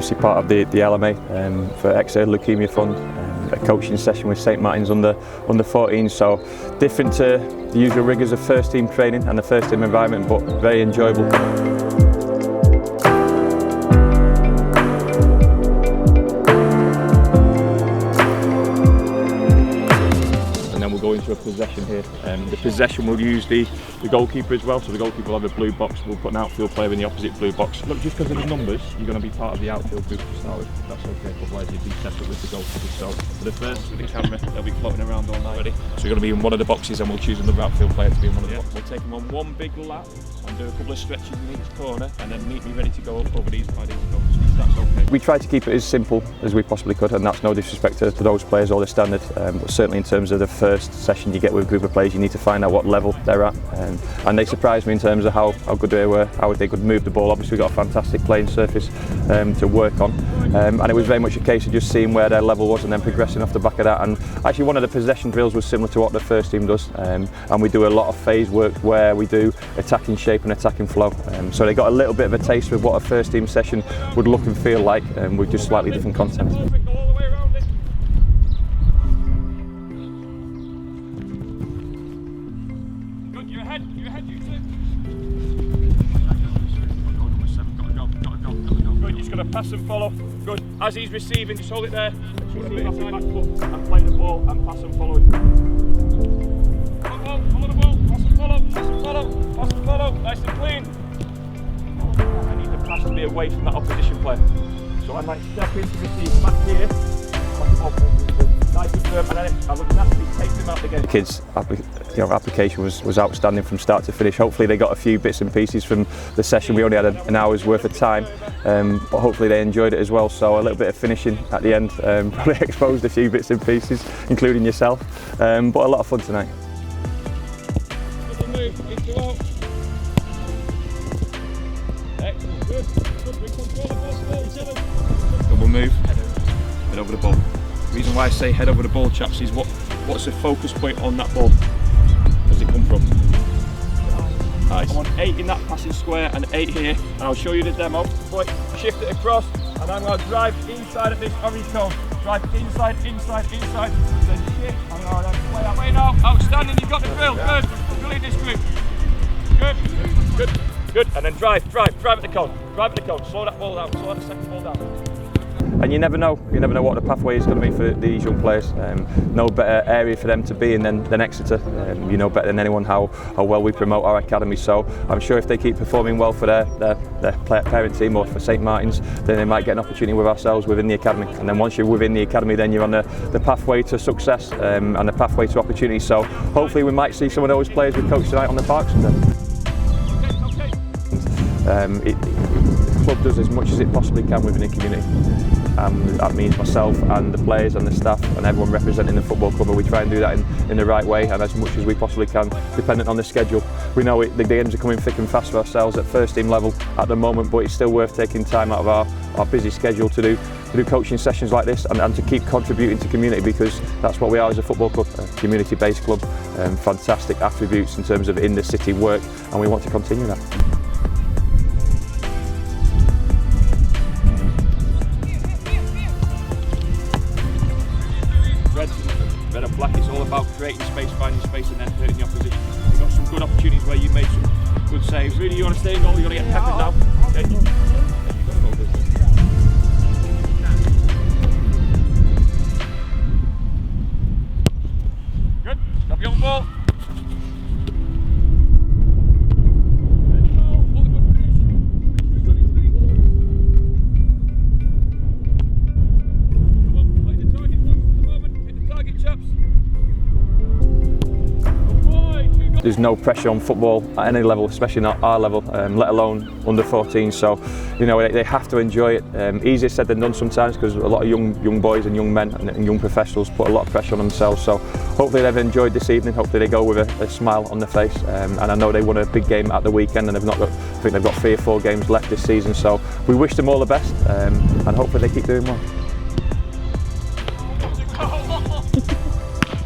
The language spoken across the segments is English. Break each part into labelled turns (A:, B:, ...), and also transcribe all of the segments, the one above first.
A: obviously part of the LMA for Exeter Leukaemia Fund, a coaching session with St Martin's Under-14s, so different to the usual rigours of first team training and the first team environment, but very enjoyable. We'll go into a possession here. The possession will use the goalkeeper as well, so the goalkeeper will have a blue box. We'll put an outfield player in the opposite blue box. Look, just because of the numbers, you're going to be part of the outfield group to start with. That's okay, otherwise you'd be separate with the goalkeeper. So for the first, with the camera, they'll be floating around all night. Ready? So you're going to be in one of the boxes, and we'll choose another outfield player to be in one of the boxes. We'll take them on one big lap and do a couple of stretches in each corner, and then meet me ready to go up over these by these goals. That's okay. We try to keep it as simple as we possibly could, and that's no disrespect to those players or the standard, but certainly in terms of the first session you get with a group of players, you need to find out what level they're at, and they surprised me in terms of how good they were, how they could move the ball. Obviously we've got a fantastic playing surface to work on, and it was very much a case of just seeing where their level was and then progressing off the back of that. And actually one of the possession drills was similar to what the first team does, and we do a lot of phase work where we do attacking shape and attacking flow, so they got a little bit of a taste of what a first team session would look and feel like, with just slightly different content. Pass and follow. Good. As he's receiving, just hold it there. Receive off your back foot and play the ball and pass and follow it. Follow the ball, pass and follow, pass and follow, pass and follow. Nice and clean. I need the pass to be away from that opposition player. So I might step in to receive back here. Nice and firm, and then I would naturally take them out again. The kids' application was outstanding from start to finish. Hopefully they got a few bits and pieces from the session. We only had an hour's worth of time, but hopefully they enjoyed it as well. So a little bit of finishing at the end, probably exposed a few bits and pieces, including yourself, but a lot of fun tonight. Excellent, good. Big control of ball. Double move, head over the ball. The reason why I say head over the ball, chaps, is what's the focus point on that ball? Where's it come from? Nice. I want 8 in that passing square and 8 here, and I'll show you the demo. Point, shift it across, and I'm going to drive inside of this orange cone. Drive inside, inside, inside, then shift, and I'm going to play that way now. Outstanding, you've got the drill, good. Brilliant this group. Good, and then drive at the cone. Drive at the cone, slow that ball down, slow that second ball down. And you never know what the pathway is going to be for these young players. No better area for them to be in than Exeter. You know better than anyone how well we promote our academy. So I'm sure if they keep performing well for their parent team or for St Martin's, then they might get an opportunity with ourselves within the academy. And then once you're within the academy, then you're on the pathway to success and the pathway to opportunity. So hopefully we might see some of those players we coach tonight on the park someday. The club does as much as it possibly can within the community. That means myself and the players and the staff and everyone representing the football club, and we try and do that in the right way and as much as we possibly can, dependent on the schedule. We know the games are coming thick and fast for ourselves at first team level at the moment, but it's still worth taking time out of our busy schedule to do coaching sessions like this and to keep contributing to community, because that's what we are as a football club, a community-based club. Fantastic attributes in terms of in the city work, and we want to continue that. Red and black, it's all about creating space, finding space and then hurting the opposition. You've got some good opportunities where you made some good saves. Really, you want to stay in goal, you want to get peppered now. Okay. Good, stop your ball. There's no pressure on football at any level, especially not our level, let alone under-14s. So, you know, they have to enjoy it. Easier said than done sometimes, because a lot of young boys and young men and young professionals put a lot of pressure on themselves. So, hopefully they've enjoyed this evening. Hopefully they go with a smile on their face. And I know they won a big game at the weekend, and I think they've got 3 or 4 games left this season. So, we wish them all the best, and hopefully they keep doing well.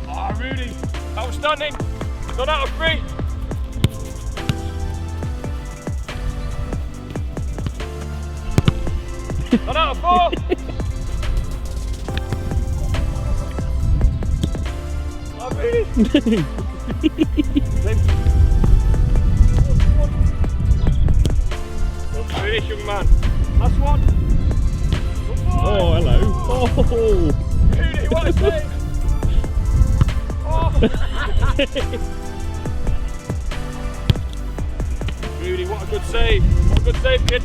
B: Oh, Rudy, outstanding. Done out of 3. 1 out of 4. Oh, really? Good finish, young man. Last one. Good boy.
C: Oh, hello. Oh.
B: Really, what a save. Oh. Rudy, what a good save. What a good save, kid.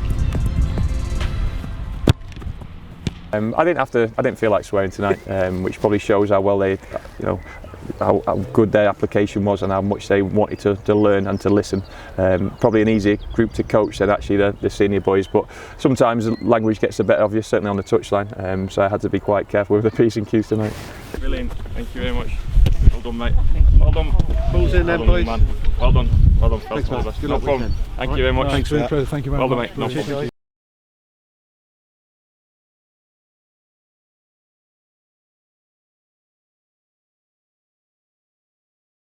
A: I didn't feel like swearing tonight, which probably shows how well they, you know, how good their application was and how much they wanted to learn and to listen. Probably an easier group to coach than actually the senior boys, but sometimes language gets the better of you, certainly on the touchline. So I had to be quite careful with the P's and Q's tonight.
B: Brilliant. Thank you very much. Well done, mate. Well done.
D: Balls in there,
B: Well
D: boys.
B: done, man. Well done. Well done.
D: Thanks, man. Good
B: No
D: luck
B: problem.
D: weekend.
B: Thank you very much.
C: Thanks, thank you very
B: Well done,
C: much.
B: mate. No problem.